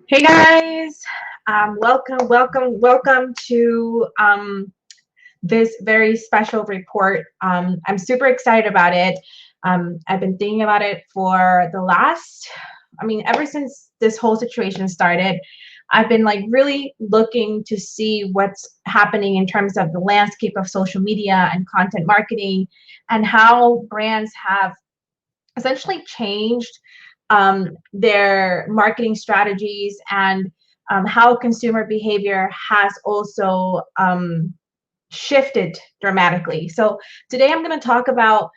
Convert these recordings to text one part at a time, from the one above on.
Hey guys, welcome to this very special report. I'm super excited about it. I've been thinking about it for the last, ever since this whole situation started. I've been like really looking to see what's happening in terms of the landscape of social media and content marketing and how brands have essentially changed their marketing strategies and how consumer behavior has also shifted dramatically. So today I'm going to talk about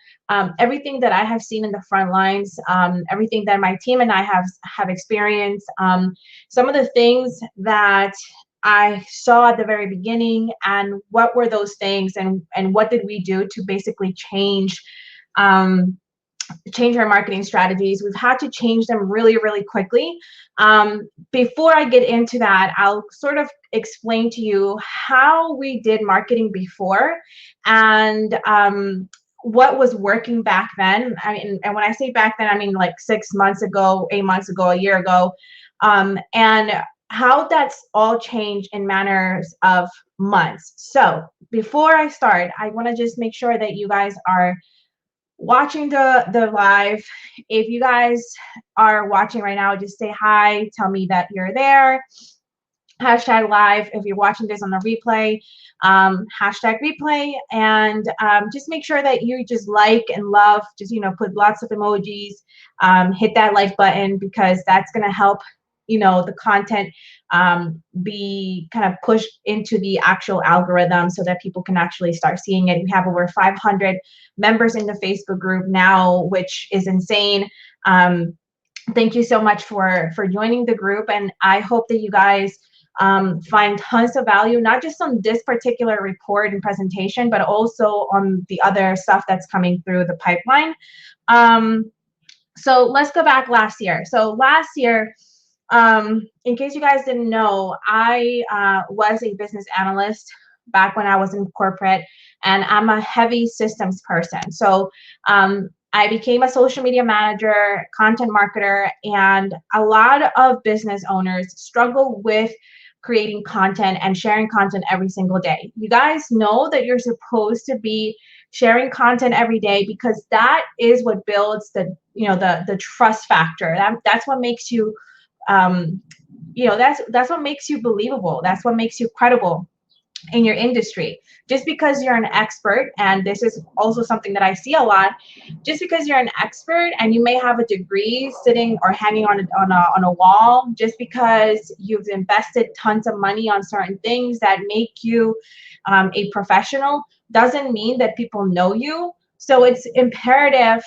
everything that I have seen in the front lines, everything that my team and I have experienced, some of the things that I saw at the very beginning, and what were those things, and what did we do to basically um, change our marketing strategies. We've had to change them really, really quickly. Before I get into that, I'll sort of explain to you how we did marketing before and what was working back then. And when I say back then, I mean like 6 months ago, 8 months ago, a year ago, and how that's all changed in manners of months. So before I start, I want to just make sure that you guys are watching the live. If you guys are watching right now, just say hi, tell me that you're there. Hashtag live. If you're watching this on the replay, hashtag replay. And just make sure that you just like and love, just put lots of emojis, hit that like button, because that's going to help the content be kind of pushed into the actual algorithm so that people can actually start seeing it. We have over 500 members in the Facebook group now, which is insane. Thank you so much for joining the group, and I hope that you guys find tons of value, not just on this particular report and presentation, but also on the other stuff that's coming through the pipeline. So let's go back last year. So last year, in case you guys didn't know, I was a business analyst back when I was in corporate, and I'm a heavy systems person. So I became a social media manager, content marketer, and a lot of business owners struggle with creating content and sharing content every single day. You guys know that you're supposed to be sharing content every day, because that is what builds the trust factor. That's what makes you that's what makes you believable. That's what makes you credible in your industry. Just because you're an expert, and this is also something that I see a lot, just because you're an expert and you may have a degree sitting or hanging on a wall, just because you've invested tons of money on certain things that make you a professional, doesn't mean that people know you. So it's imperative,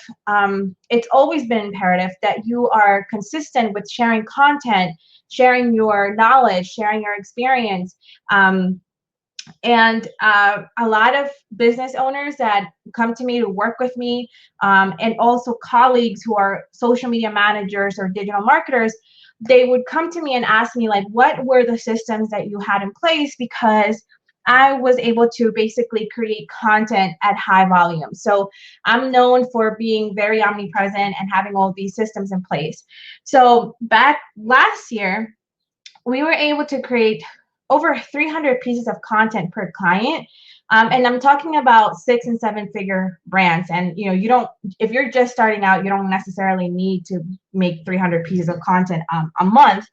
it's always been imperative that you are consistent with sharing content, sharing your knowledge, sharing your experience. And a lot of business owners that come to me to work with me, and also colleagues who are social media managers or digital marketers, they would come to me and ask me, like, what were the systems that you had in place? Because I was able to basically create content at high volume. So I'm known for being very omnipresent and having all these systems in place. So back last year, we were able to create over 300 pieces of content per client. And I'm talking about 6 and 7 figure brands. And you don't, if you're just starting out, you don't necessarily need to make 300 pieces of content a month.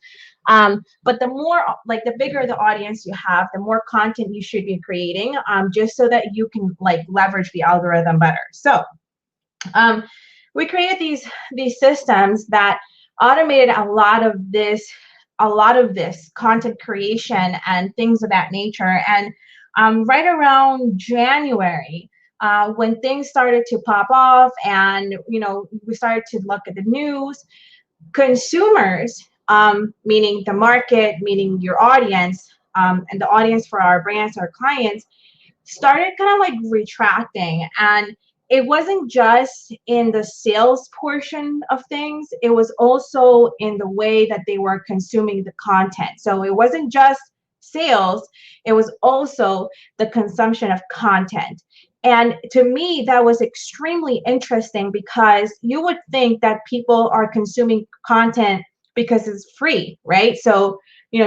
But the more, like, the bigger the audience you have, the more content you should be creating, just so that you can like leverage the algorithm better. So we created these systems that automated a lot of this content creation and things of that nature. And right around January, when things started to pop off, and we started to look at the news, consumers, meaning the market, meaning your audience, and the audience for our brands, our clients, started kind of like retracting. And it wasn't just in the sales portion of things, it was also in the way that they were consuming the content. So it wasn't just sales, it was also the consumption of content. And to me, that was extremely interesting, because you would think that people are consuming content because it's free, right? So,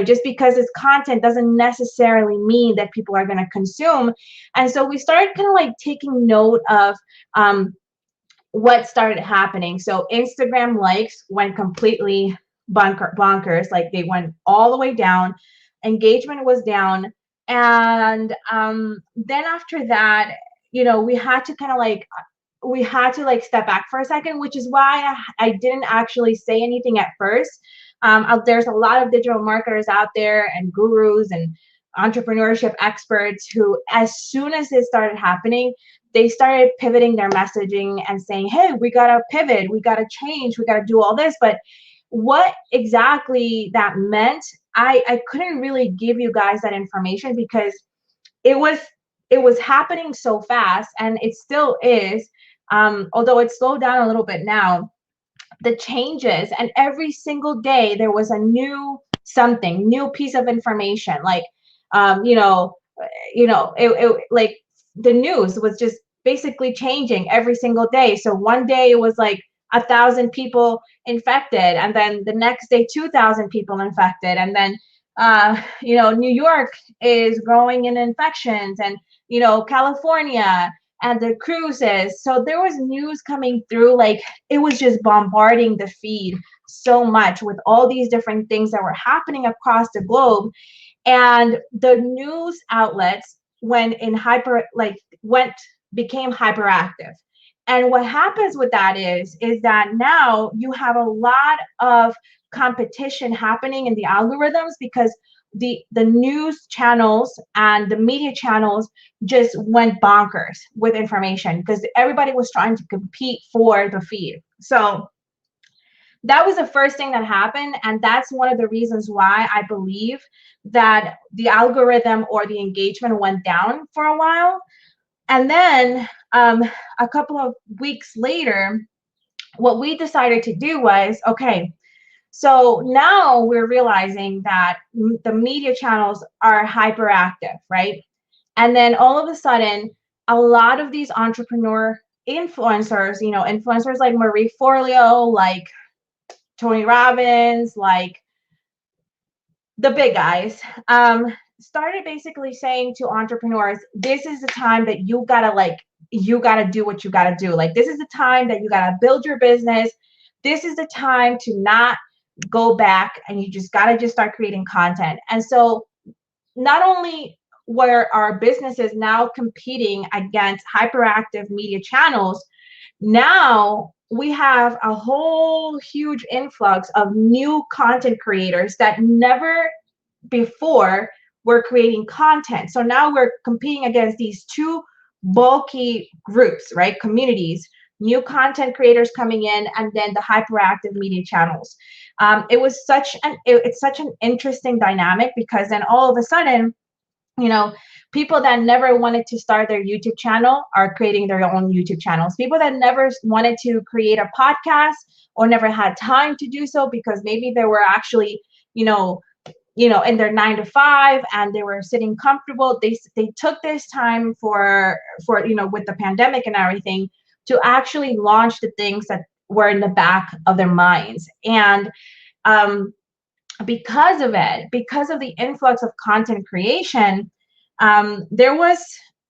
just because it's content doesn't necessarily mean that people are going to consume. And so we started kind of like taking note of what started happening. So Instagram likes went completely bonkers, like they went all the way down. Engagement was down. And then after that, we had to kind of like step back for a second, which is why I didn't actually say anything at first. There's a lot of digital marketers out there and gurus and entrepreneurship experts who, as soon as this started happening, they started pivoting their messaging and saying, hey, we got to pivot, we got to change, we got to do all this. But what exactly that meant, I couldn't really give you guys that information because it was happening so fast, and it still is. Although it's slowed down a little bit now, the changes, and every single day there was a new piece of information. Like, like the news was just basically changing every single day. So one day it was like 1,000 people infected, and then the next day 2,000 people infected, and then New York is growing in infections, and California and the cruises. So there was news coming through, like it was just bombarding the feed so much with all these different things that were happening across the globe. And the news outlets became hyperactive. And what happens with that is that now you have a lot of competition happening in the algorithms, because the news channels and the media channels just went bonkers with information because everybody was trying to compete for the feed. So that was the first thing that happened, and that's one of the reasons why I believe that the algorithm or the engagement went down for a while. And then a couple of weeks later, what we decided to do was, okay, so now we're realizing that the media channels are hyperactive, right? And then all of a sudden, a lot of these entrepreneur influencers, influencers like Marie Forleo, like Tony Robbins, like the big guys, started basically saying to entrepreneurs, this is the time that you gotta do what you gotta do. Like, this is the time that you gotta build your business. This is the time to not go back, and you just gotta start creating content. And so not only were our businesses now competing against hyperactive media channels, now we have a whole huge influx of new content creators that never before were creating content. So now we're competing against these two bulky groups, right? Communities, new content creators coming in, and then the hyperactive media channels. It's such an interesting dynamic, because then all of a sudden, people that never wanted to start their YouTube channel are creating their own YouTube channels. People that never wanted to create a podcast or never had time to do so because maybe they were actually, in their 9 to 5 and they were sitting comfortable. They took this time for with the pandemic and everything, to actually launch the things that were in the back of their minds. And because of the influx of content creation, there was,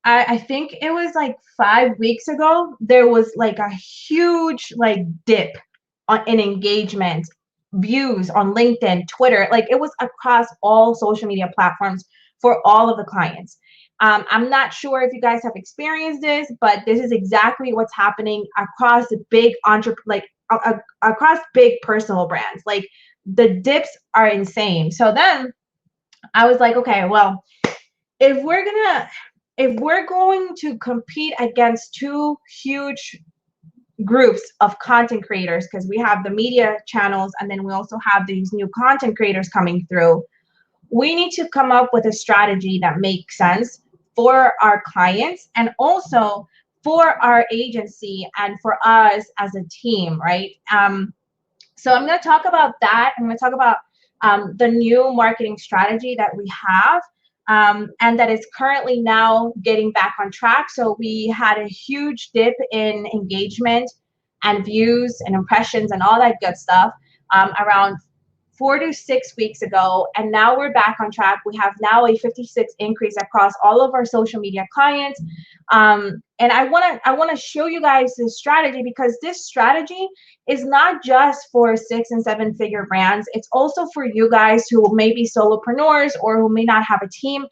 I think it was like 5 weeks ago, there was like a huge dip in engagement, views on LinkedIn, Twitter. Like, it was across all social media platforms for all of the clients. I'm not sure if you guys have experienced this, but this is exactly what's happening across the big across big personal brands. Like, the dips are insane. So then I was like, okay, well, if we're going to compete against two huge groups of content creators, because we have the media channels and then we also have these new content creators coming through, we need to come up with a strategy that makes sense for our clients and also for our agency and for us as a team, right? So I'm going to talk about that. I'm going to talk about the new marketing strategy that we have, and that is currently now getting back on track. So we had a huge dip in engagement and views and impressions and all that good stuff around 4 to 6 weeks ago, and now we're back on track. We have now a 56 increase across all of our social media clients. And I want to show you guys this strategy, because this strategy is not just for 6 and 7 figure brands. It's also for you guys who may be solopreneurs or who may not have a team.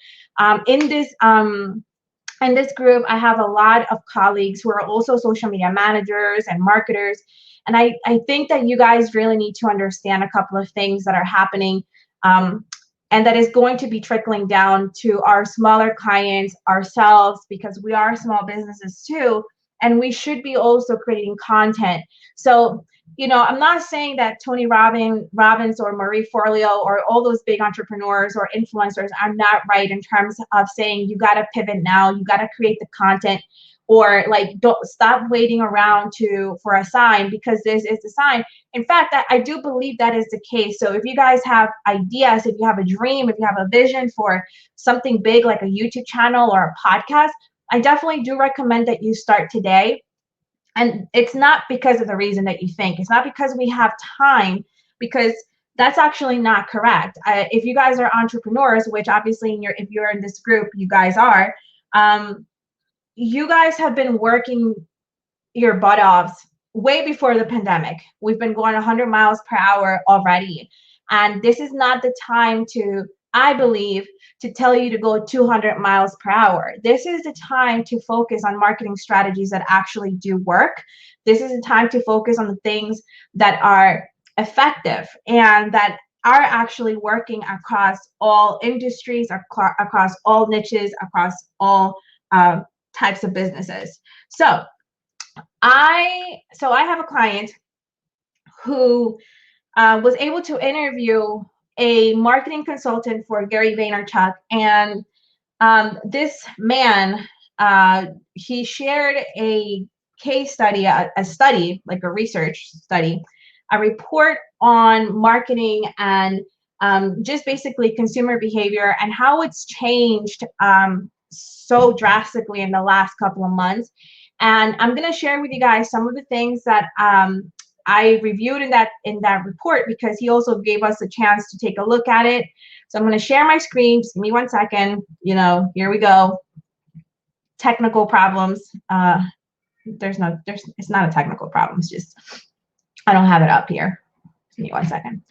In this group, I have a lot of colleagues who are also social media managers and marketers. And I think that you guys really need to understand a couple of things that are happening, and that is going to be trickling down to our smaller clients, ourselves, because we are small businesses too. And we should be also creating content. So, I'm not saying that Tony Robbins or Marie Forleo or all those big entrepreneurs or influencers are not right in terms of saying you got to pivot now, you got to create the content, or like don't stop waiting around for a sign, because this is the sign. In fact, I do believe that is the case. So if you guys have ideas, if you have a dream, if you have a vision for something big like a YouTube channel or a podcast, I definitely do recommend that you start today. And it's not because of the reason that you think. It's not because we have time, because that's actually not correct. If you guys are entrepreneurs, which obviously if you're in this group, you guys are, you guys have been working your butt off way before the pandemic. We've been going 100 miles per hour already. And this is not the time to, I believe, to tell you to go 200 miles per hour. This is the time to focus on marketing strategies that actually do work. This is the time to focus on the things that are effective and that are actually working across all industries, across all niches, across all types of businesses. So I have a client who was able to interview a marketing consultant for Gary Vaynerchuk, and this man, he shared a case study, a study, like a research study, a report on marketing and just basically consumer behavior and how it's changed so drastically in the last couple of months. And I'm going to share with you guys some of the things that I reviewed in that report, because he also gave us a chance to take a look at it. So I'm going to share my screen. Just give me 1 second. Here we go. Technical problems. It's not a technical problem. It's just I don't have it up here. Give me 1 second.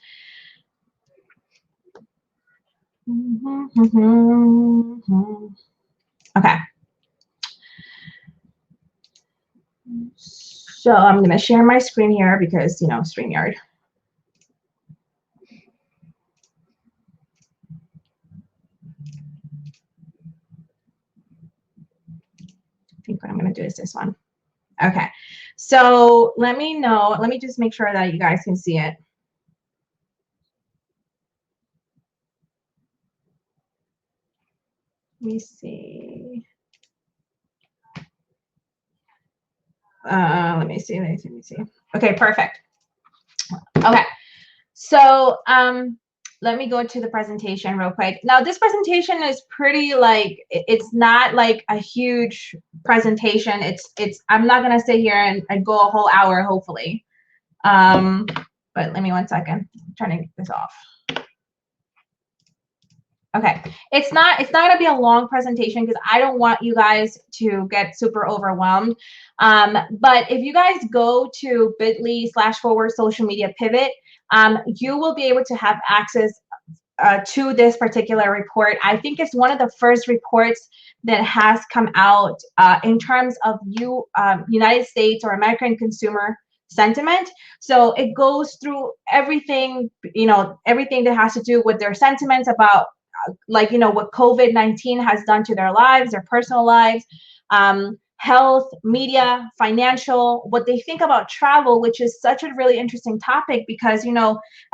Okay. So I'm going to share my screen here because, StreamYard. I think what I'm going to do is this one. Okay. So let me know. Let me just make sure that you guys can see it. Let me see. Let me see. Okay, perfect. Okay, so let me go to the presentation real quick. Now, this presentation is pretty it's not like a huge presentation. I'm not gonna sit here and go a whole hour, hopefully. But let me 1 second. I'm trying to get this off. Okay, it's not gonna be a long presentation because I don't want you guys to get super overwhelmed. But if you guys go to bit.ly/social media pivot, you will be able to have access to this particular report. I think it's one of the first reports that has come out in terms of United States or American consumer sentiment. So it goes through everything, everything that has to do with their sentiments about what COVID-19 has done to their lives, their personal lives, health, media, financial, what they think about travel, which is such a really interesting topic because,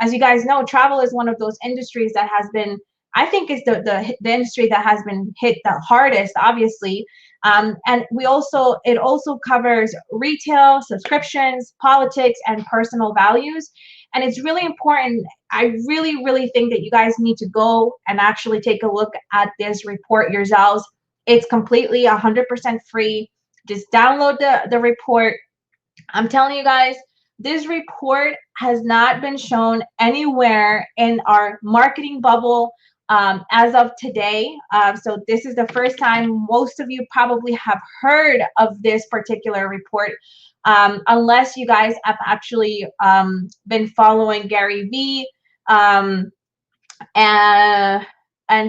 as you guys know, travel is one of those industries that has been, I think is the industry that has been hit the hardest, obviously. And it also covers retail, subscriptions, politics, and personal values. And it's really important. I really, really think that you guys need to go and actually take a look at this report yourselves. It's completely 100% free. Just download the report. I'm telling you guys, This report has not been shown anywhere in our marketing bubble as of today. So this is the first time most of you probably have heard of this particular report, unless you guys have actually been following Gary Vee um, and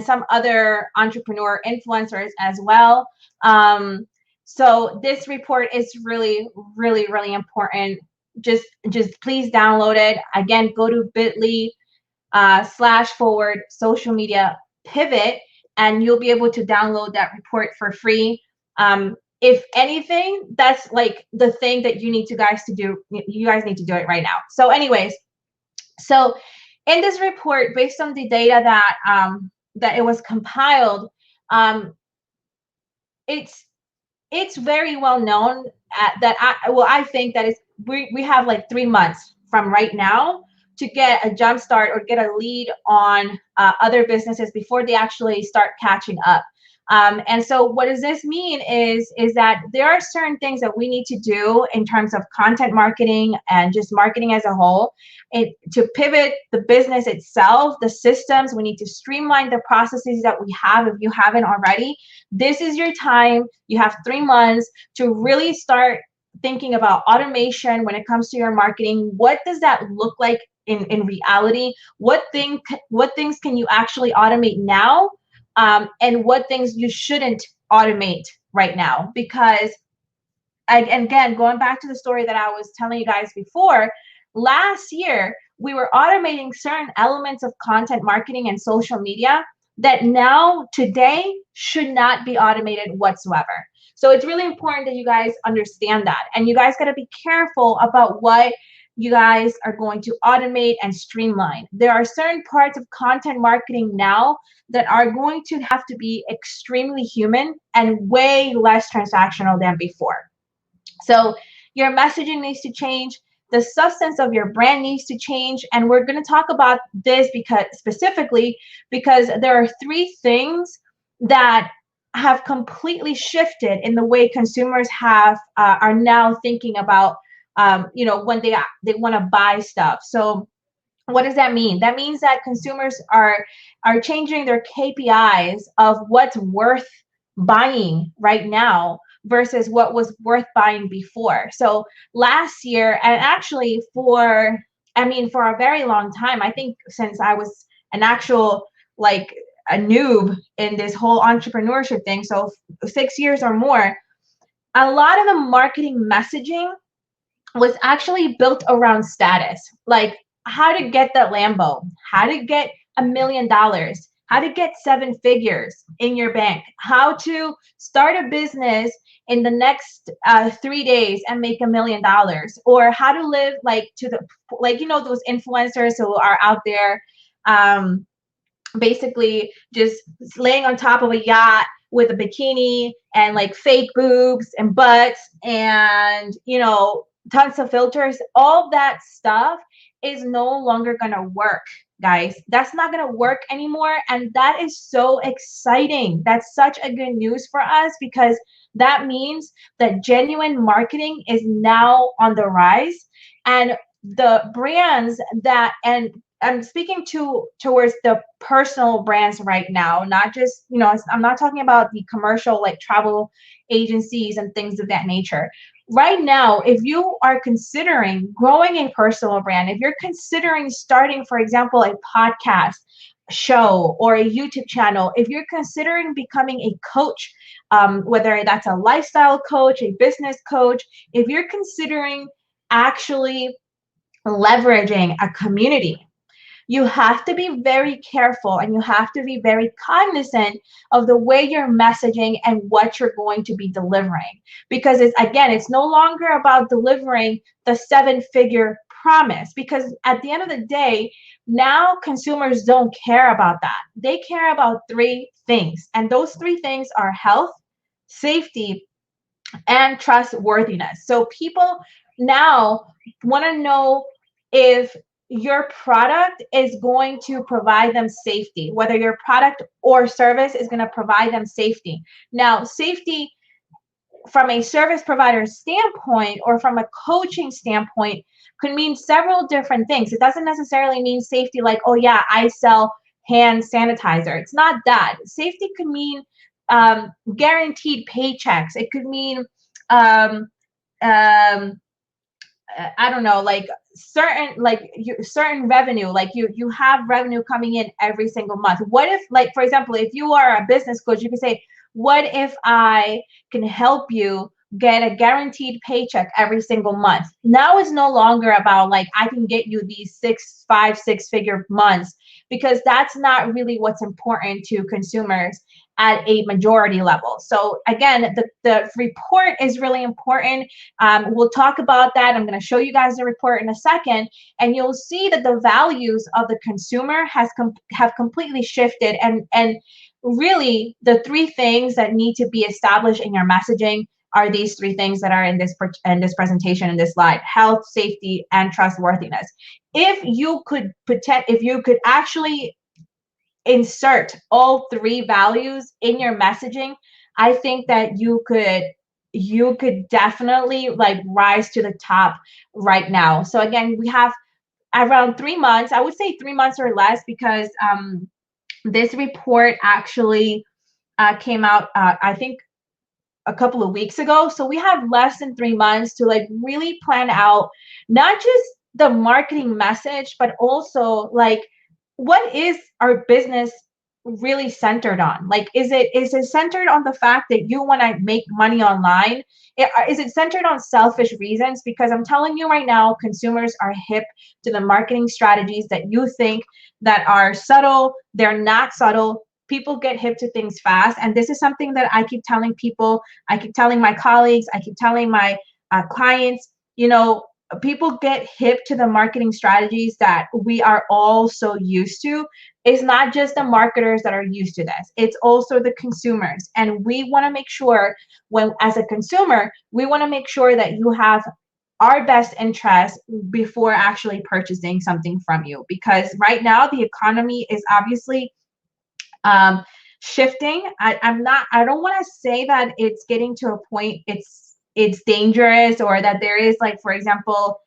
some other entrepreneur influencers as well. Um, so this report is really, really, really important. Just please download it. Again, go to bit.ly // social media pivot, and you'll be able to download that report for free. If anything, that's like the thing that you need to guys to do. You guys need to do it right now. So anyways, so in this report, based on the data that it was compiled, um, it's very well known that I think that we have like 3 months from right now to get a jump start or get a lead on other businesses before they actually start catching up. And so what does this mean is that there are certain things that we need to do in terms of content marketing and just marketing as a whole, to pivot the business itself, the systems. We need to streamline the processes that we have if you haven't already. This is your time. You have 3 months to really start thinking about automation when it comes to your marketing. What does that look like in reality? What things can you actually automate now? And what things you shouldn't automate right now? Because again, going back to the story that I was telling you guys before, last year we were automating certain elements of content marketing and social media that now today should not be automated whatsoever. So it's really important that you guys understand that, and you guys got to be careful about what you guys are going to automate and streamline. There are certain parts of content marketing now that are going to have to be extremely human and way less transactional than before. So your messaging needs to change. The substance of your brand needs to change. And we're going to talk about this specifically because there are 3 things that have completely shifted in the way consumers are now thinking about when they want to buy stuff. So what does that mean? That means that consumers are changing their KPIs of what's worth buying right now versus what was worth buying before. So last year, and actually for a very long time, I think since I was an actual like a noob in this whole entrepreneurship thing, so 6 years or more, a lot of the marketing messaging was actually built around status, like how to get that Lambo, how to get $1 million, how to get 7 figures in your bank, how to start a business in the next 3 days and make $1 million, or how to live those influencers who are out there basically just laying on top of a yacht with a bikini and like fake boobs and butts and tons of filters. All that stuff is no longer gonna work, guys. That's not gonna work anymore, and that is so exciting. That's such a good news for us, because that means that genuine marketing is now on the rise, and the brands that, and I'm speaking towards the personal brands right now, not just, I'm not talking about the commercial like travel agencies and things of that nature. Right now, if you are considering growing a personal brand, if you're considering starting, for example, a podcast show or a YouTube channel, if you're considering becoming a coach, whether that's a lifestyle coach, a business coach, if you're considering actually leveraging a community, you have to be very careful and you have to be very cognizant of the way you're messaging and what you're going to be delivering. Because it's no longer about delivering the 7-figure promise, because at the end of the day, now consumers don't care about that. They care about 3 things. And those 3 things are health, safety, and trustworthiness. So people now want to know if your product is going to provide them safety, whether your product or service is going to provide them safety. Now, safety from a service provider standpoint or from a coaching standpoint could mean several different things. It doesn't necessarily mean safety like, oh yeah, I sell hand sanitizer. It's not that. Safety could mean guaranteed paychecks. It could mean um, um, I don't know, like certain revenue, like you have revenue coming in every single month. What if, like, for example, if you are a business coach, you can say, what if I can help you get a guaranteed paycheck every single month? Now it's no longer about like I can get you these 6 figure months, because that's not really what's important to consumers at a majority level. So again, the report is really important. We'll talk about that. I'm going to show you guys the report in a second, and you'll see that the values of the consumer have completely shifted. And really, the three things that need to be established in your messaging are these three things that are in this presentation, in this slide: health, safety, and trustworthiness. If you could actually insert all three values in your messaging, I think that you could definitely like rise to the top right now. So again, we have around 3 months. I would say 3 months or less, because this report actually came out, I think, a couple of weeks ago. So we have less than 3 months to like really plan out not just the marketing message, but also like, what is our business really centered on? Like, is it centered on the fact that you want to make money online? Is it centered on selfish reasons? Because I'm telling you right now, consumers are hip to the marketing strategies that you think that are subtle. They're not subtle. People get hip to things fast. And this is something that I keep telling people. I keep telling my colleagues. I keep telling my clients, people get hip to the marketing strategies that we are all so used to. It's not just the marketers that are used to this. It's also the consumers. And we want to make sure, when as a consumer, we want to make sure that you have our best interest before actually purchasing something from you. Because right now the economy is obviously shifting. I don't want to say that it's getting to a point it's dangerous, or that there is, like, for example,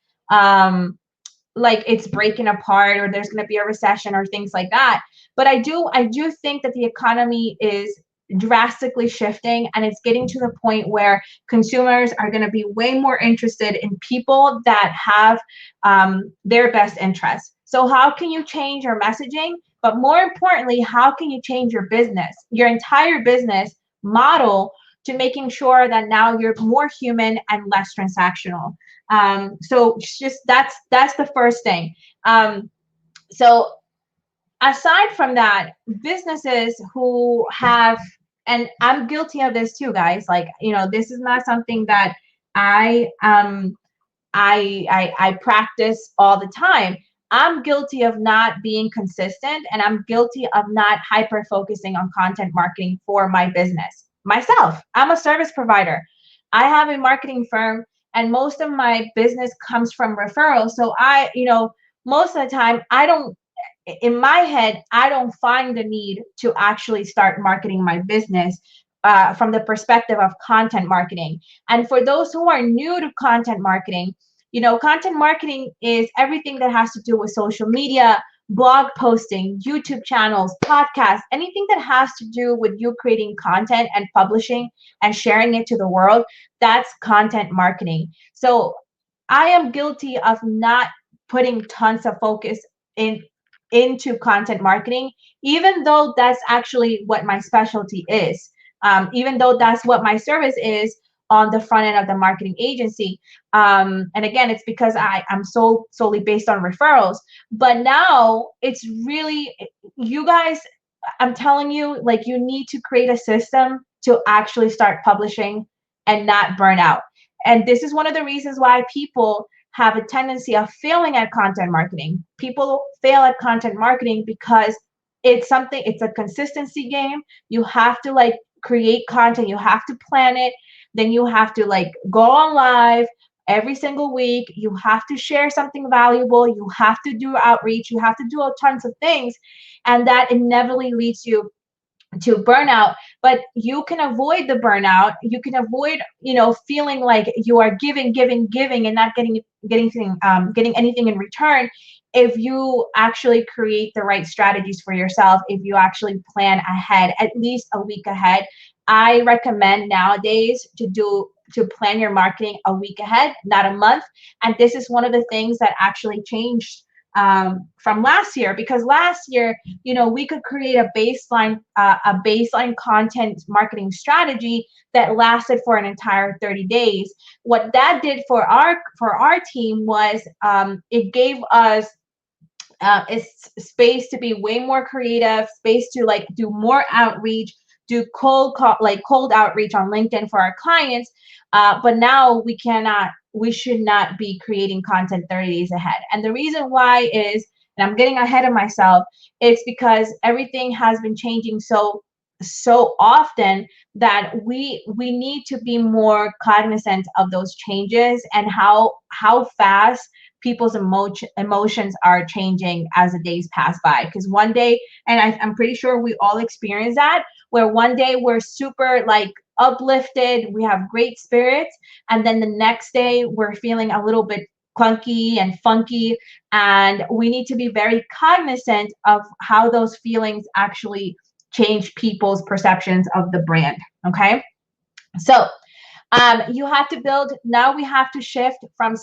like it's breaking apart, or there's going to be a recession or things like that. But I do think that the economy is drastically shifting, and it's getting to the point where consumers are going to be way more interested in people that have their best interests. So how can you change your messaging? But more importantly, how can you change your business, your entire business model, to making sure that now you're more human and less transactional? So just that's the first thing. So aside from that, businesses who have, and I'm guilty of this too, guys. Like, this is not something that I I practice all the time. I'm guilty of not being consistent, and I'm guilty of not hyper focusing on content marketing for my business. Myself, I'm a service provider. I have a marketing firm, and most of my business comes from referrals. So most of the time, in my head, I don't find the need to actually start marketing my business from the perspective of content marketing. And for those who are new to content marketing, content marketing is everything that has to do with social media, blog posting, YouTube channels, podcasts, anything that has to do with you creating content and publishing and sharing it to the world. That's content marketing. So I am guilty of not putting tons of focus into content marketing, even though that's actually what my specialty is, even though that's what my service is on the front end of the marketing agency. And again, it's because I'm solely based on referrals. But now it's really, you guys, I'm telling you, like, you need to create a system to actually start publishing and not burn out. And this is one of the reasons why people have a tendency of failing at content marketing. People fail at content marketing because it's a consistency game. You have to like create content, you have to plan it, then you have to like go on live every single week. You have to share something valuable, you have to do outreach, you have to do tons of things, and that inevitably leads you to burnout, but you can avoid the burnout. You can avoid, feeling like you are giving and not getting anything in return, if you actually create the right strategies for yourself, if you actually plan ahead, at least a week ahead. I recommend nowadays to plan your marketing a week ahead, not a month. And this is one of the things that actually changed from last year, because last year, we could create a baseline content marketing strategy that lasted for an entire 30 days. What that did for our team was, it gave us is space to be way more creative, space to like do more outreach, do cold outreach on LinkedIn for our clients. But now we should not be creating content 30 days ahead. And the reason why is, and I'm getting ahead of myself, it's because everything has been changing so often that we need to be more cognizant of those changes and how fast people's emotions are changing as the days pass by. Because one day, and I'm pretty sure we all experience that, where one day we're super like uplifted, we have great spirits, and then the next day we're feeling a little bit clunky and funky, and we need to be very cognizant of how those feelings actually change people's perceptions of the brand. Okay, so you have to build. Now we have to shift from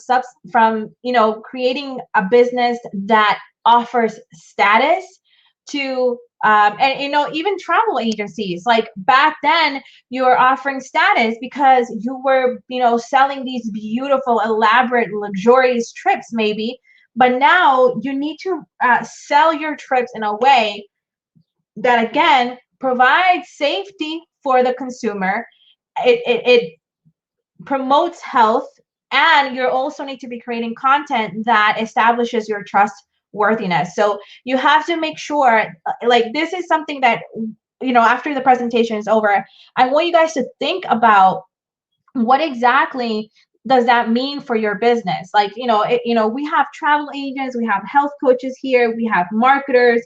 creating a business that offers status to and even travel agencies. Like back then, you were offering status because you were selling these beautiful, elaborate, luxurious trips, maybe. But now you need to sell your trips in a way that again provides safety for the consumer. It promotes health, and you also need to be creating content that establishes your trustworthiness. So you have to make sure, like, this is something that after the presentation is over, I want you guys to think about what exactly does that mean for your business. Like, we have travel agents, we have health coaches here, we have marketers,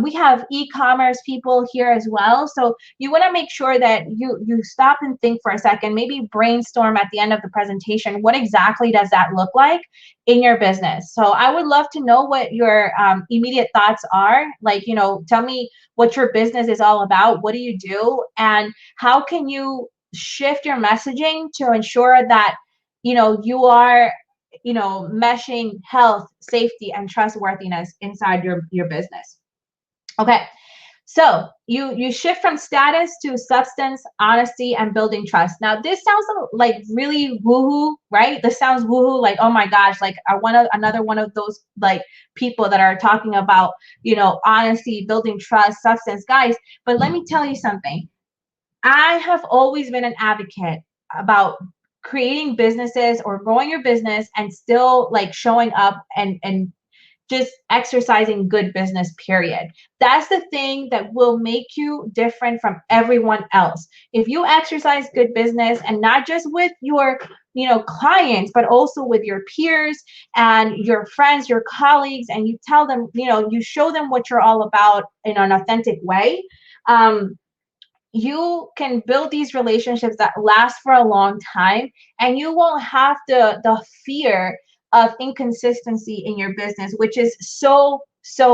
we have e-commerce people here as well. So you want to make sure that you stop and think for a second, maybe brainstorm at the end of the presentation, what exactly does that look like in your business. So I would love to know what your immediate thoughts are. Like, tell me what your business is all about. What do you do? And how can you shift your messaging to ensure that you are meshing health, safety, and trustworthiness inside your business. Okay, so you shift from status to substance, honesty, and building trust. Now this sounds like really woohoo, right? This sounds woohoo, like, oh my gosh, like I want another one of those like people that are talking about honesty, building trust, substance, guys. But let me tell you something. I have always been an advocate about creating businesses or growing your business and still like showing up and just exercising good business, period. That's the thing that will make you different from everyone else. If you exercise good business, and not just with your clients, but also with your peers and your friends, your colleagues, and you tell them, you show them what you're all about in an authentic way, you can build these relationships that last for a long time, and you won't have the fear of inconsistency in your business, which is so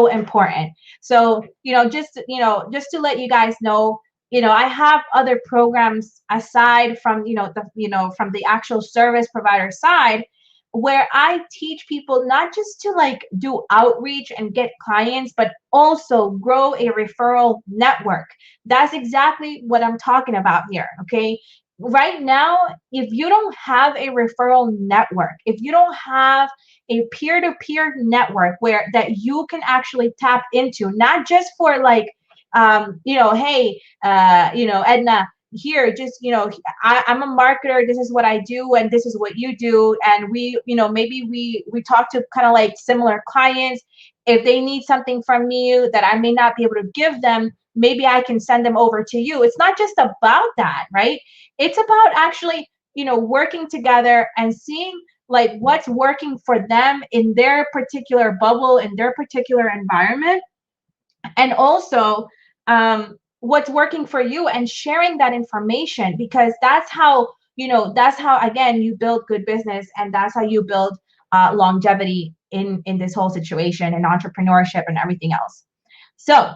important. So just to let you guys know, I have other programs aside from from the actual service provider side, where I teach people not just to like do outreach and get clients, but also grow a referral network. That's exactly what I'm talking about here. Okay, right now, if you don't have a referral network, if you don't have a peer-to-peer network where that you can actually tap into, not just for like hey, Edna, here, just I'm a marketer, this is what I do and this is what you do, and we maybe we talk to kind of like similar clients. If they need something from me that I may not be able to give them, maybe I can send them over to you. It's not just about that, right? It's about actually working together and seeing like what's working for them in their particular bubble, in their particular environment. And also what's working for you and sharing that information, because that's how, that's how, again, you build good business, and that's how you build longevity in this whole situation and entrepreneurship and everything else. So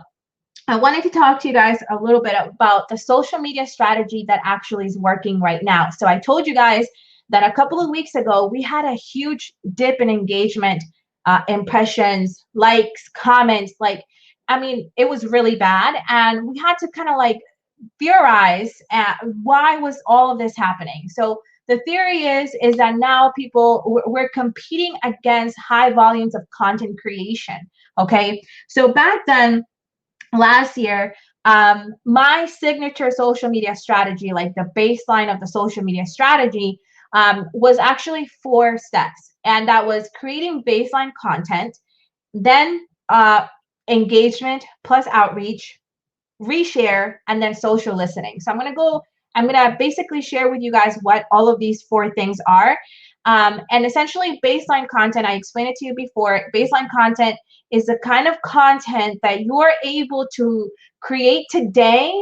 I wanted to talk to you guys a little bit about the social media strategy that actually is working right now. So I told you guys that a couple of weeks ago, we had a huge dip in engagement, impressions, likes, comments. Like, I mean, it was really bad. And we had to kind of like theorize at why was all of this happening. So the theory is that now we're competing against high volumes of content creation. Okay. So back then, last year, my signature social media strategy, like the baseline of the social media strategy, was actually 4 steps. And that was creating baseline content, then engagement plus outreach, reshare, and then social listening. So I'm gonna basically share with you guys what all of these 4 things are. And essentially, baseline content, I explained it to you before. Baseline content is the kind of content that you're able to create today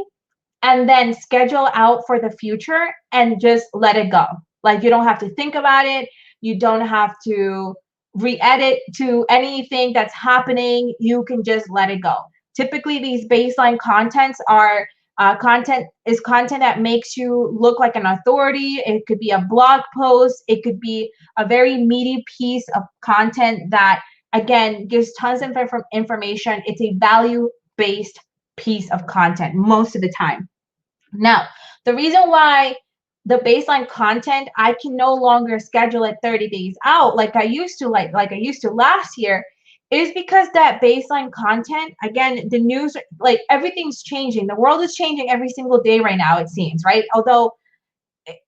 and then schedule out for the future and just let it go. Like, you don't have to think about it. You don't have to re-edit to anything that's happening. You can just let it go. Typically, these baseline contents are content that makes you look like an authority. It could be a blog post. It could be a very meaty piece of content that, again, gives tons of information. It's a value-based piece of content most of the time. Now, the reason why the baseline content, I can no longer schedule it 30 days out like I used to, like I used to last year, is because that baseline content, again, the news, like everything's changing. The world is changing every single day right now, it seems, right? Although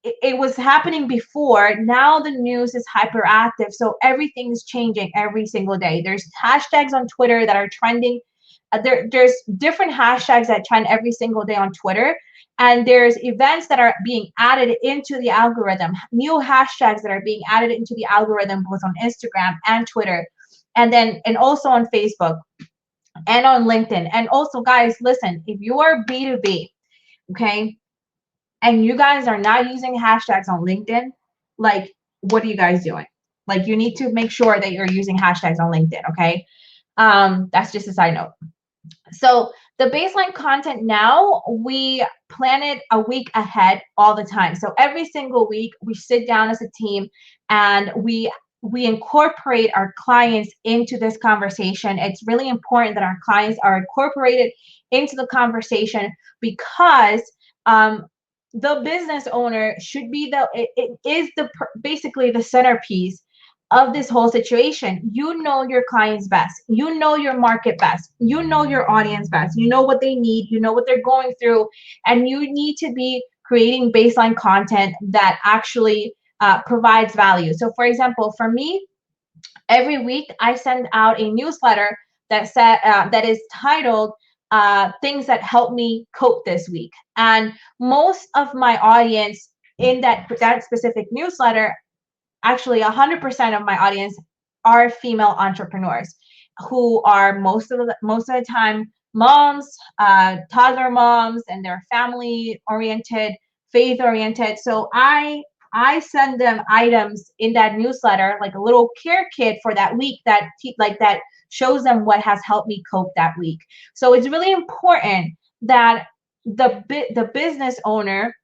it was happening before, now the news is hyperactive. So everything's changing every single day. There's hashtags on Twitter that are trending. There's different hashtags that trend every single day on Twitter. And there's events that are being added into the algorithm, new hashtags that are being added into the algorithm, both on Instagram and Twitter, and also on Facebook and on LinkedIn. And also, guys, listen, if you are B2B, okay, and you guys are not using hashtags on LinkedIn, like, what are you guys doing? Like, you need to make sure that you're using hashtags on LinkedIn, okay? That's just a side note. So the baseline content now, we plan it a week ahead all the time. So every single week we sit down as a team and we incorporate our clients into this conversation. It's really important that our clients are incorporated into the conversation, because the business owner should be it is basically the centerpiece of this whole situation. You know your clients best. You know your market best. You know your audience best. You know what they need. You know what they're going through. And you need to be creating baseline content that actually provides value. So for example, for me, every week I send out a newsletter that is titled things that help me cope this week. And most of my audience in that specific newsletter, actually 100% of my audience, are female entrepreneurs who are most of the time moms, toddler moms, and they're family oriented, faith oriented. So I send them items in that newsletter, like a little care kit for that week that shows them what has helped me cope that week. So it's really important that the business owner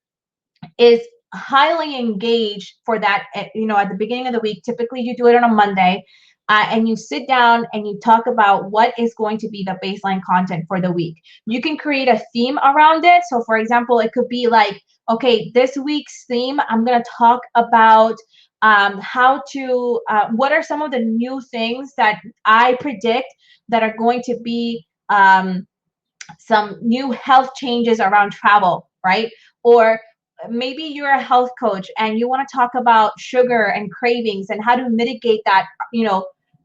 is highly engaged for that, at the beginning of the week. Typically you do it on a Monday, and you sit down and you talk about what is going to be the baseline content for the week. You can create a theme around it. So for example, it could be like, okay, this week's theme, I'm going to talk about what are some of the new things that I predict that are going to be some new health changes around travel, right? Or maybe you're a health coach and you want to talk about sugar and cravings and how to mitigate that,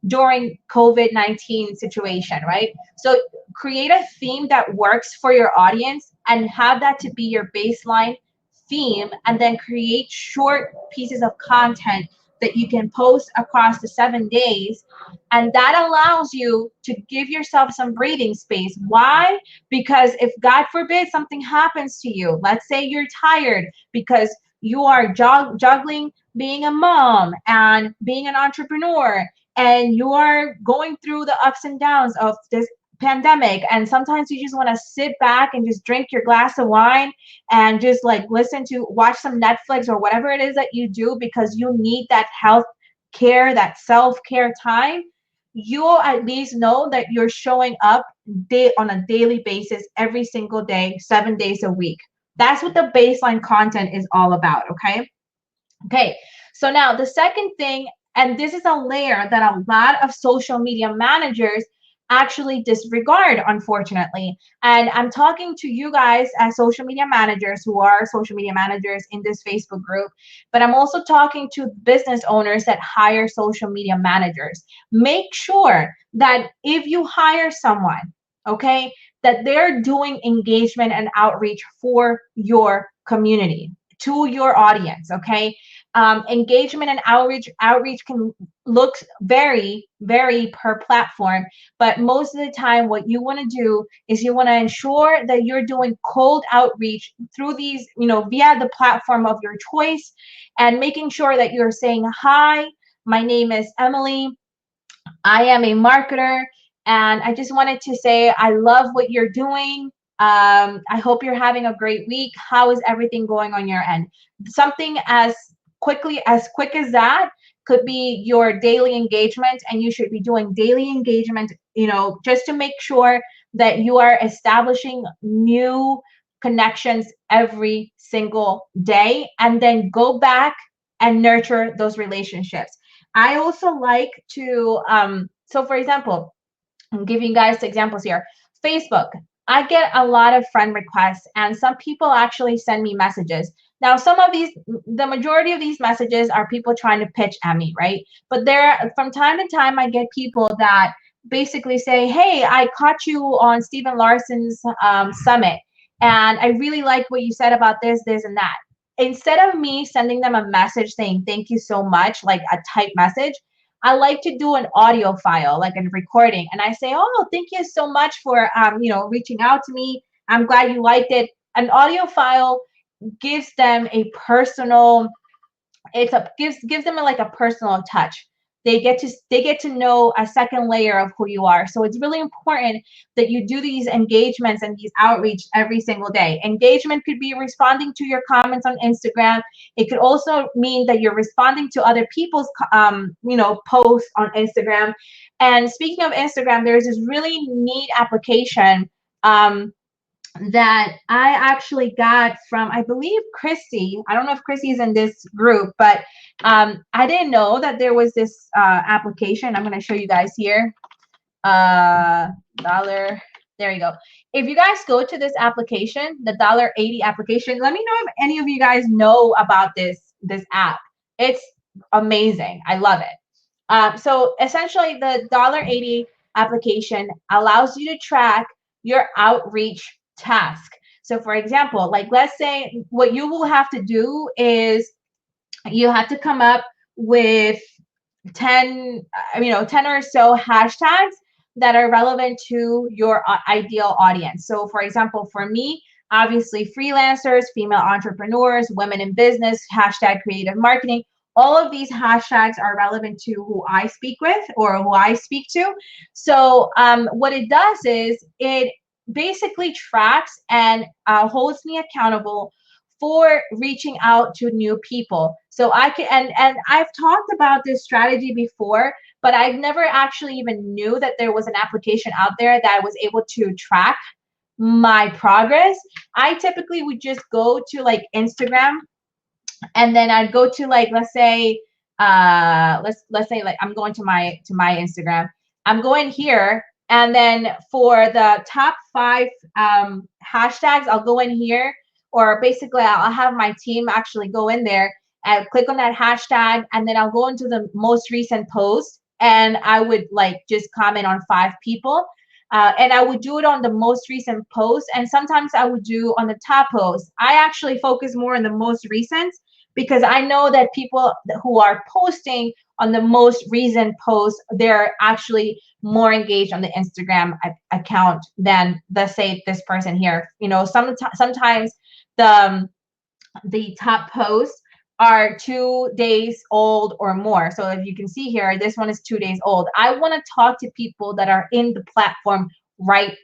during COVID-19 situation, right? So create a theme that works for your audience and have that to be your baseline theme, and then create short pieces of content that you can post across the 7 days. And that allows you to give yourself some breathing space. Why? Because if God forbid something happens to you, let's say you're tired because you are juggling being a mom and being an entrepreneur, and you are going through the ups and downs of this pandemic, and sometimes you just want to sit back and just drink your glass of wine and just like watch some Netflix or whatever it is that you do because you need that health care, that self-care time. You'll at least know that you're showing up on a daily basis every single day, 7 days a week. That's what the baseline content is all about. Okay, so now the second thing, and this is a layer that a lot of social media managers actually disregard, unfortunately. And I'm talking to you guys as social media managers who are social media managers in this Facebook group, but I'm also talking to business owners that hire social media managers. Make sure that if you hire someone, okay, that they're doing engagement and outreach for your community, to your audience. Okay, engagement and outreach can look very per platform, but most of the time what you want to do is you want to ensure that you're doing cold outreach through these, via the platform of your choice, and making sure that you're saying, hi, my name is Emily, I am a marketer, and I just wanted to say I love what you're doing. I hope you're having a great week. How is everything going on your end? Something as quick as that could be your daily engagement, and you should be doing daily engagement, just to make sure that you are establishing new connections every single day, and then go back and nurture those relationships. I also like to, so for example, I'm giving you guys examples here. Facebook, I get a lot of friend requests, and some people actually send me messages. Now, the majority of these messages are people trying to pitch at me, right? But from time to time, I get people that basically say, hey, I caught you on Stephen Larson's summit, and I really like what you said about this, and that. Instead of me sending them a message saying, thank you so much, like a type message, I like to do an audio file, like a recording. And I say, oh, thank you so much for, reaching out to me. I'm glad you liked it. An audio file gives them a personal, gives them like a personal touch. They get to know a second layer of who you are. So it's really important that you do these engagements and these outreach every single day. Engagement could be responding to your comments on Instagram. It could also mean that you're responding to other people's posts on Instagram. And speaking of Instagram, there's this really neat application that I actually got from, I believe, Christy. I don't know if Christy's in this group, but I didn't know that there was this application. I'm going to show you guys here. Dollar. There you go. If you guys go to this application, the $1.80 application, let me know if any of you guys know about this app. It's amazing. I love it. So essentially, the $1.80 application allows you to track your outreach task. So for example, like let's say what you will have to do is you have to come up with 10 10 or so hashtags that are relevant to your ideal audience. So for example, for me, obviously freelancers, female entrepreneurs, women in business, hashtag creative marketing, all of these hashtags are relevant to who I speak with or who I speak to. So what it does is it basically tracks and holds me accountable for reaching out to new people. So I can, and I've talked about this strategy before, but I've never actually even knew that there was an application out there that was able to track my progress. I typically would just go to like Instagram, and then I'd go to like, let's say like I'm going to my Instagram. I'm going here, and then for the top 5 hashtags, I'll go in here, or basically I'll have my team actually go in there and click on that hashtag, and then I'll go into the most recent post, and I would like just comment on 5 people. And I would do it on the most recent post, and sometimes I would do on the top post. I actually focus more on the most recent because I know that people who are posting on the most recent post, they're actually more engaged on the Instagram account than, let's say, this person here. You know, sometimes the top posts are 2 days old or more. So if you can see here, this one is 2 days old. I want to talk to people that are in the platform right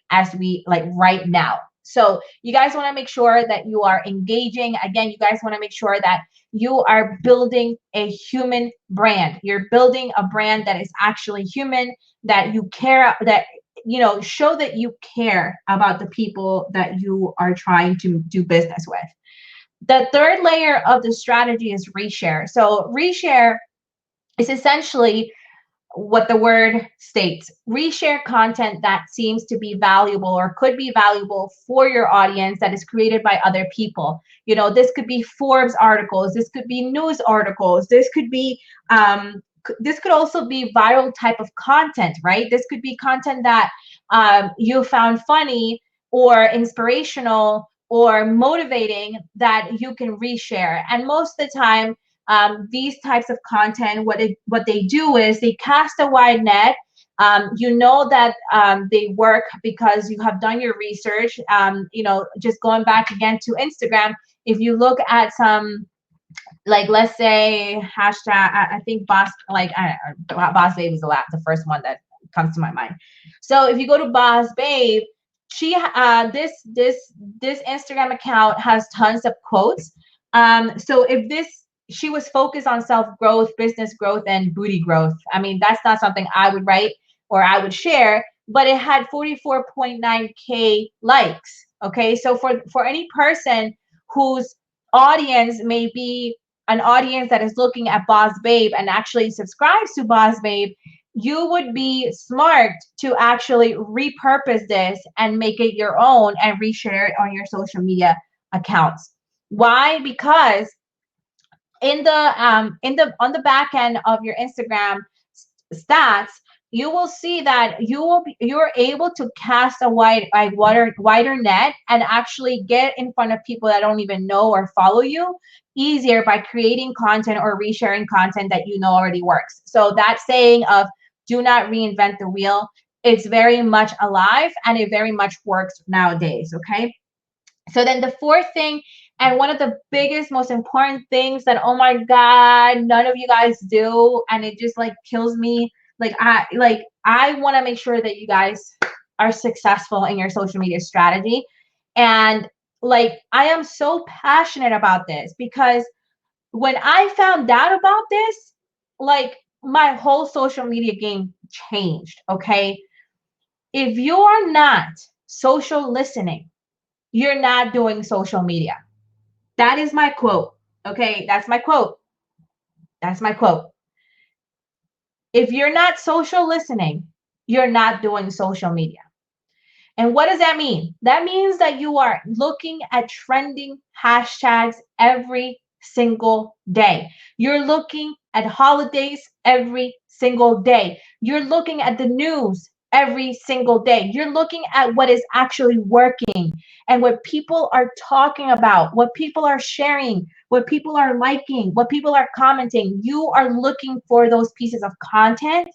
now. So you guys want to make sure that you are engaging. Again, you guys want to make sure that you are building a human brand. You're building a brand that is actually human, that you care, that, you know, show that you care about the people that you are trying to do business with. The third layer of the strategy is reshare. So reshare is essentially what the word states. Reshare content that seems to be valuable or could be valuable for your audience that is created by other people. You know, this could be Forbes articles, this could be news articles, this could also be viral type of content, right? This could be content that you found funny or inspirational or motivating that you can reshare. And most of the time, these types of content, what they do is they cast a wide net. You know that they work because you have done your research. You know, just going back again to Instagram, if you look at some, like, let's say hashtag, I think Boss Babe is the first one that comes to my mind. So if you go to Boss Babe, she this Instagram account has tons of quotes. So if she was focused on self-growth, business growth, and booty growth, I mean, that's not something I would write or I would share, but it had 44.9K likes. Okay, so for any person whose audience may be an audience that is looking at Boss Babe and actually subscribes to Boss Babe, you would be smart to actually repurpose this and make it your own and reshare it on your social media accounts. Why? Because in the on the back end of your Instagram stats, you will see that you're able to cast a wider net and actually get in front of people that don't even know or follow you easier by creating content or resharing content that you know already works. So that saying of do not reinvent the wheel, it's very much alive and it very much works nowadays. Okay. So then the fourth thing, and one of the biggest, most important things that, oh my God, none of you guys do, and it just like kills me. I want to make sure that you guys are successful in your social media strategy. And like, I am so passionate about this because when I found out about this, like, my whole social media game changed. Okay. If you are not social listening, you're not doing social media. That is my quote. Okay, that's my quote. That's my quote. If you're not social listening, you're not doing social media. And what does that mean? That means that you are looking at trending hashtags every single day. You're looking at holidays every single day. You're looking at the news every single day. You're looking at what is actually working and what people are talking about, what people are sharing, what people are liking, what people are commenting. You are looking for those pieces of content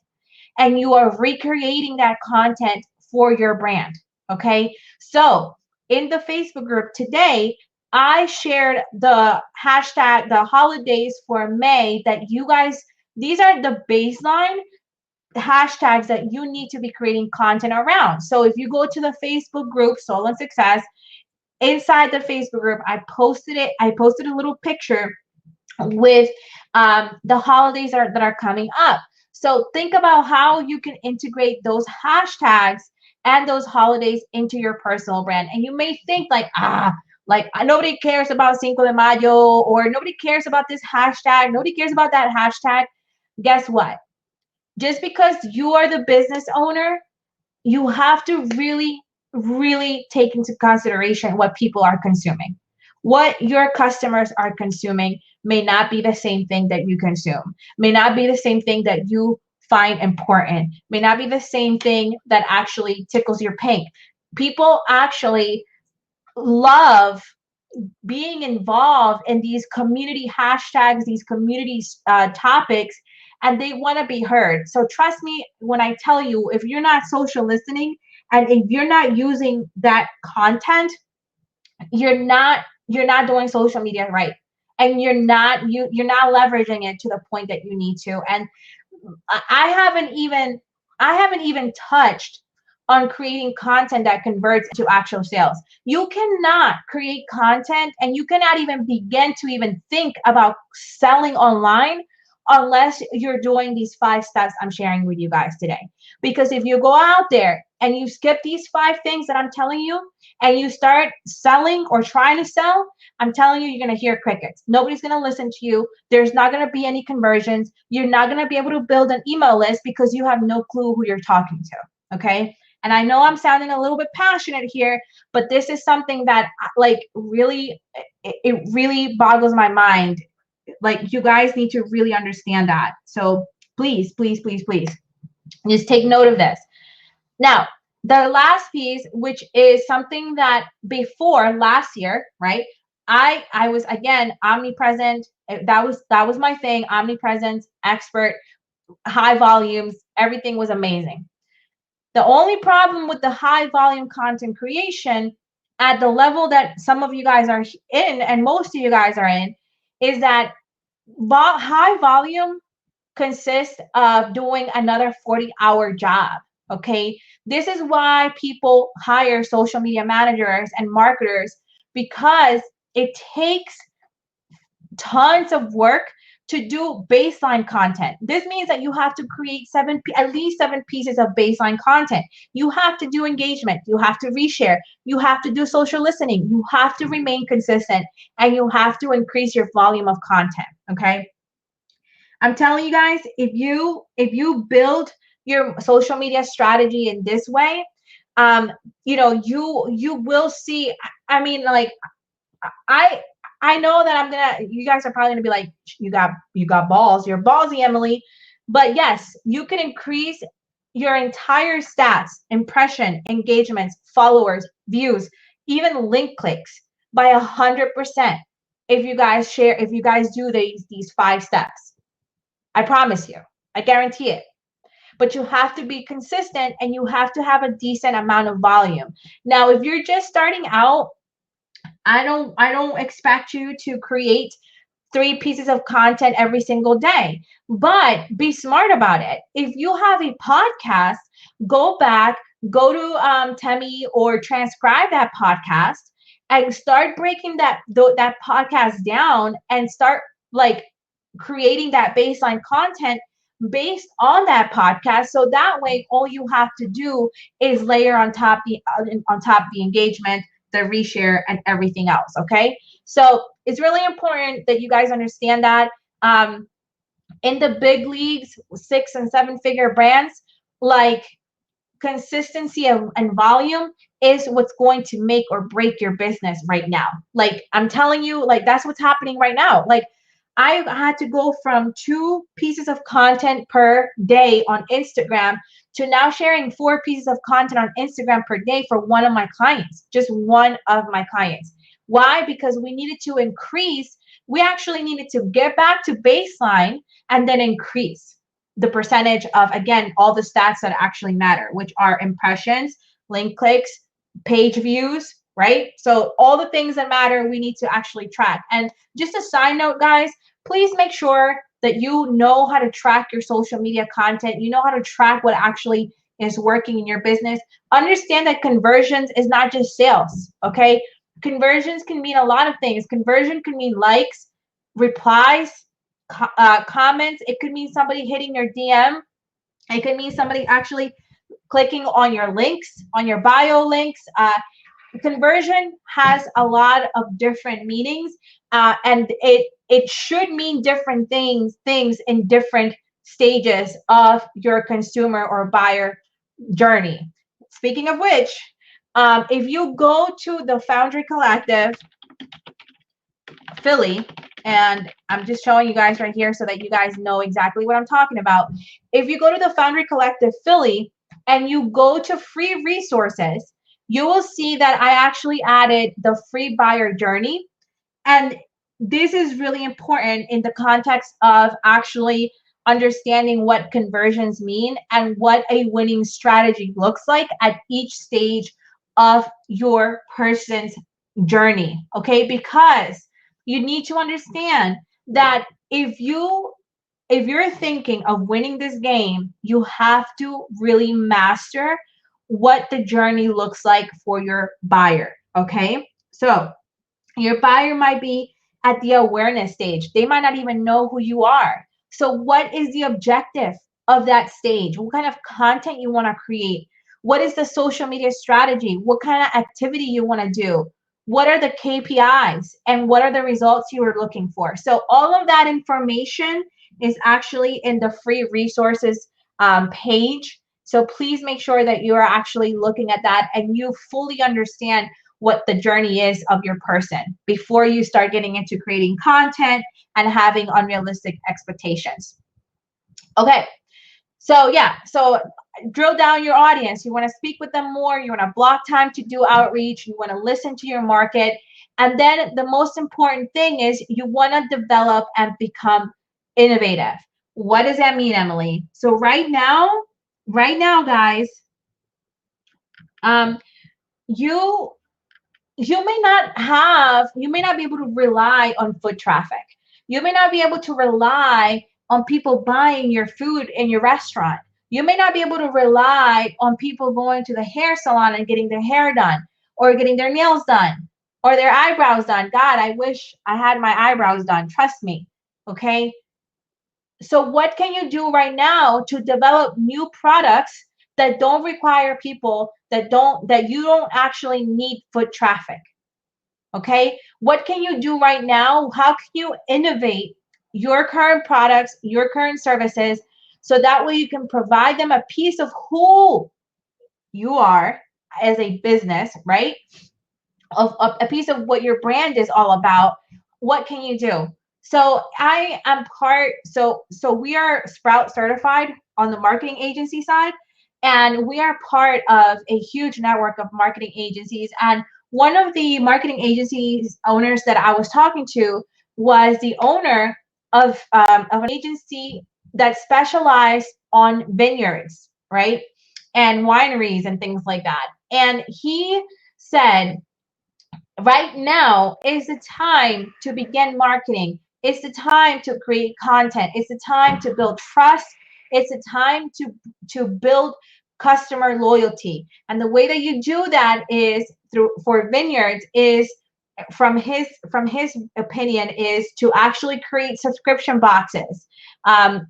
and you are recreating that content for your brand. Okay. So in the Facebook group today, I shared the hashtag, the holidays for May, that you guys, these are the baseline hashtags that you need to be creating content around. So if you go to the Facebook group, Soul and Success, inside the Facebook group, I posted a little picture with the holidays that are coming up. So think about how you can integrate those hashtags and those holidays into your personal brand. And you may think like nobody cares about Cinco de Mayo, or nobody cares about this hashtag, nobody cares about that hashtag. Guess what? Just because you are the business owner, you have to really, really take into consideration what people are consuming. What your customers are consuming may not be the same thing that you consume, may not be the same thing that you find important, may not be the same thing that actually tickles your pink. People actually love being involved in these community hashtags, these community topics, and they want to be heard. So trust me when I tell you, if you're not social listening and if you're not using that content, you're not doing social media right, and you're not leveraging it to the point that you need to. And I haven't even touched on creating content that converts into actual sales. You cannot create content and you cannot even begin to even think about selling online unless you're doing these 5 steps I'm sharing with you guys today. Because if you go out there and you skip these 5 things that I'm telling you and you start selling or trying to sell, I'm telling you, you're going to hear crickets. Nobody's going to listen to you. There's not going to be any conversions. You're not going to be able to build an email list because you have no clue who you're talking to. Okay. And I know I'm sounding a little bit passionate here, but this is something that like really, it really boggles my mind. Like, you guys need to really understand that. So please, please, please, please, just take note of this. Now, the last piece, which is something that before last year, right? I was again omnipresent. That was my thing. Omnipresent, expert, high volumes, everything was amazing. The only problem with the high volume content creation at the level that some of you guys are in, and most of you guys are in, is that high volume consists of doing another 40-hour job. Okay. This is why people hire social media managers and marketers, because it takes tons of work to do baseline content. This means that you have to create at least 7 pieces of baseline content. You have to do engagement. You have to reshare. You have to do social listening. You have to remain consistent, and you have to increase your volume of content. Okay. I'm telling you guys, if you build your social media strategy in this way, you will see. I mean, like, I I know that you guys are probably gonna be like, you got balls, you're ballsy, Emily. But yes, you can increase your entire stats, impression, engagements, followers, views, even link clicks by 100% if you guys do these 5 steps. I promise you. I guarantee it. But you have to be consistent and you have to have a decent amount of volume. Now, if you're just starting out, I don't expect you to create 3 pieces of content every single day, but be smart about it. If you have a podcast, go back, go to Temi or transcribe that podcast and start breaking that podcast down and start like creating that baseline content based on that podcast. So that way, all you have to do is layer on top the engagement, the reshare, and everything else. Okay. So it's really important that you guys understand that in the big leagues, 6 and 7 figure brands, like, consistency and volume is what's going to make or break your business right now. Like, I'm telling you, like, that's what's happening right now. Like, I had to go from 2 pieces of content per day on Instagram to now sharing 4 pieces of content on Instagram per day for one of my clients, just one of my clients. Why? Because we actually needed to get back to baseline and then increase the percentage of, again, all the stats that actually matter, which are impressions, link clicks, page views, right? So all the things that matter, we need to actually track. And just a side note, guys, please make sure that you know how to track your social media content. You know how to track what actually is working in your business. Understand that conversions is not just sales, okay? Conversions can mean a lot of things. Conversion can mean likes, replies, comments. It could mean somebody hitting your DM. It could mean somebody actually clicking on your links, on your bio links. Conversion has a lot of different meanings, and it should mean different things in different stages of your consumer or buyer journey. Speaking of which, if you go to the Foundry Collective Philly, and I'm just showing you guys right here so that you guys know exactly what I'm talking about. If you go to the Foundry Collective Philly and you go to free resources, you will see that I actually added the free buyer journey. And this is really important in the context of actually understanding what conversions mean and what a winning strategy looks like at each stage of your person's journey. Okay, because you need to understand that if you're thinking of winning this game, you have to really master what the journey looks like for your buyer. Okay, so your buyer might be at the awareness stage. They might not even know who you are. So, what is the objective of that stage? What kind of content you want to create? What is the social media strategy? What kind of activity you want to do? What are the KPIs and what are the results you are looking for? So, all of that information is actually in the free resources page. So, please make sure that you are actually looking at that and you fully understand what the journey is of your person before you start getting into creating content and having unrealistic expectations. Okay, so yeah, so drill down your audience. You want to speak with them more, you want to block time to do outreach, you want to listen to your market. And then the most important thing is you want to develop and become innovative. What does that mean, Emily? So right now, guys, um, you you may not be able to rely on foot traffic. You may not be able to rely on people buying your food in your restaurant. You may not be able to rely on people going to the hair salon and getting their hair done or getting their nails done or their eyebrows done. God, I wish I had my eyebrows done. Trust me. Okay. So what can you do right now to develop new products that don't require people that you don't actually need foot traffic? Okay, what can you do right now? How can you innovate your current products, your current services, so that way you can provide them a piece of who you are as a business, right? Of a piece of what your brand is all about. What can you do? So I am so we are Sprout certified on the marketing agency side, and we are part of a huge network of marketing agencies. And one of the marketing agencies owners that I was talking to was the owner of an agency that specialized on vineyards, right? And wineries and things like that. And he said, right now is the time to begin marketing. It's the time to create content. It's the time to build trust. It's the time to build customer loyalty. And the way that you do that is through for vineyards is from his opinion is to actually create subscription boxes,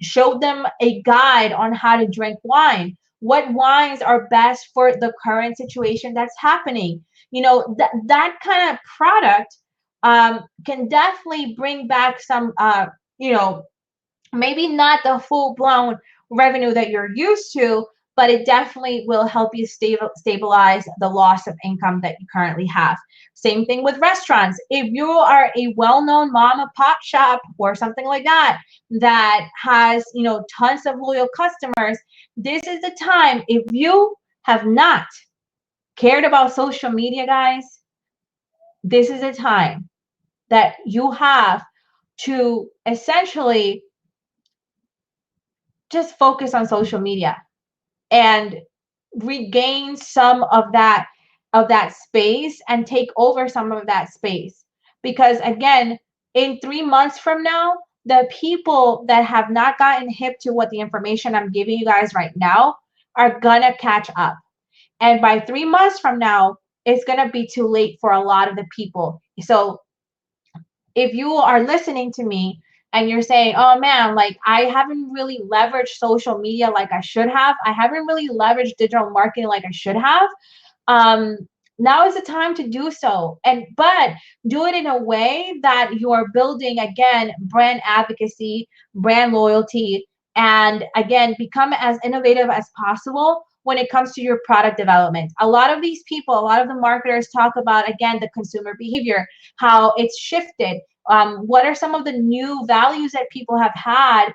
show them a guide on how to drink wine, what wines are best for the current situation that's happening. That kind of product can definitely bring back some you know maybe not the full blown revenue that you're used to, but it definitely will help you stabilize the loss of income that you currently have. Same thing with restaurants. If you are a well-known mom and pop shop or something like that that has, tons of loyal customers, this is the time. If you have not cared about social media, guys, this is a time that you have to essentially just focus on social media and regain some of that space and take over some of that space, because again, in 3 months from now, the people that have not gotten hip to what the information I'm giving you guys right now are gonna catch up. And by 3 months from now, it's going to be too late for a lot of the people. So if you are listening to me and you're saying, oh man, like I haven't really leveraged social media like I should have, I haven't really leveraged digital marketing like I should have, um, now is the time to do so. But do it in a way that you are building, again, brand advocacy, brand loyalty, and again, become as innovative as possible when it comes to your product development. A lot of these people, a lot of the marketers talk about, again, the consumer behavior, how it's shifted. What are some of the new values that people have had,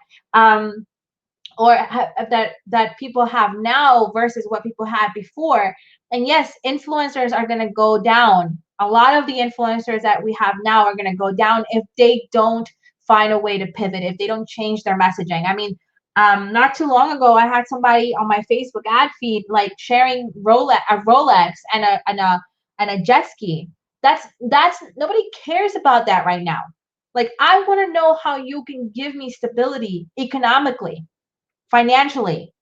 that people have now versus what people had before? And yes, influencers are going to go down. A lot of the influencers that we have now are going to go down if they don't find a way to pivot, if they don't change their messaging. I mean, not too long ago, I had somebody on my Facebook ad feed like sharing a Rolex and a jet ski. That's nobody cares about that right now. Like, I want to know how you can give me stability economically, financially.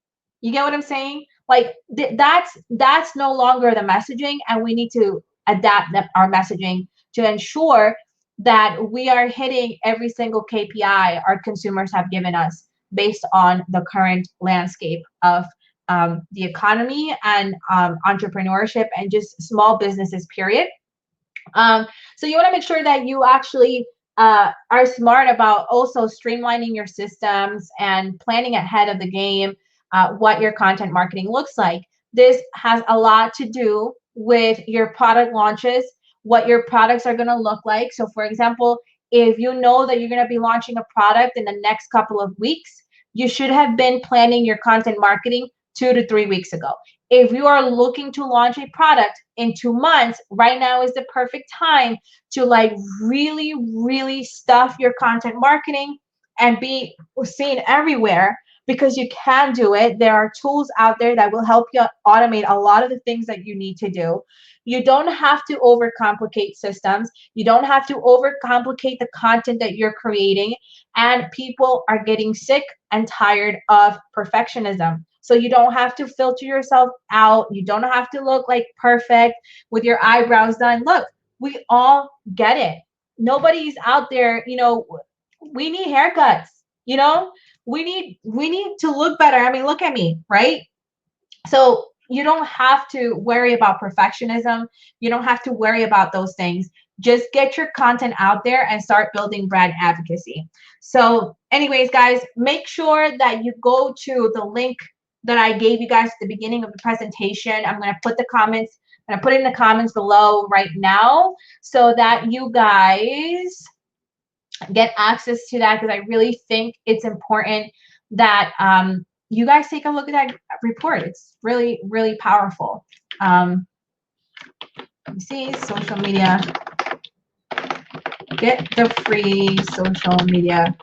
You get what I'm saying? Like that's no longer the messaging, and we need to adapt our messaging to ensure that we are hitting every single KPI our consumers have given us based on the current landscape of the economy and entrepreneurship and just small businesses, period. So you want to make sure that you actually are smart about also streamlining your systems and planning ahead of the game what your content marketing looks like. This has a lot to do with your product launches, what your products are going to look like. So for example, if you know that you're going to be launching a product in the next couple of weeks, you should have been planning your content marketing 2 to 3 weeks ago. If you are looking to launch a product in 2 months, right now is the perfect time to like really, really stuff your content marketing and be seen everywhere, because you can do it. There are tools out there that will help you automate a lot of the things that you need to do. You don't have to overcomplicate systems. You don't have to overcomplicate the content that you're creating. And people are getting sick and tired of perfectionism. So you don't have to filter yourself out. You don't have to look like perfect with your eyebrows done. Look, we all get it. Nobody's out there, we need haircuts, you know? We need to look better. I mean, look at me, right? So you don't have to worry about perfectionism. You don't have to worry about those things. Just get your content out there and start building brand advocacy. So anyways, guys, make sure that you go to the link that I gave you guys at the beginning of the presentation. I'm going to put it in the comments below right now so that you guys get access to that, because I really think it's important that you guys take a look at that report. It's really, really powerful. Let me see, social media. Get the free social media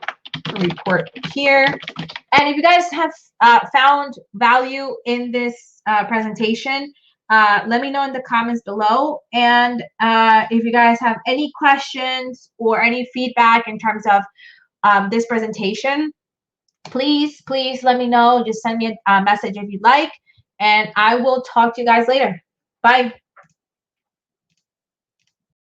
report here. And if you guys have found value in this presentation, let me know in the comments below. And if you guys have any questions or any feedback in terms of this presentation, please let me know. Just send me a message if you'd like, and I will talk to you guys later. Bye.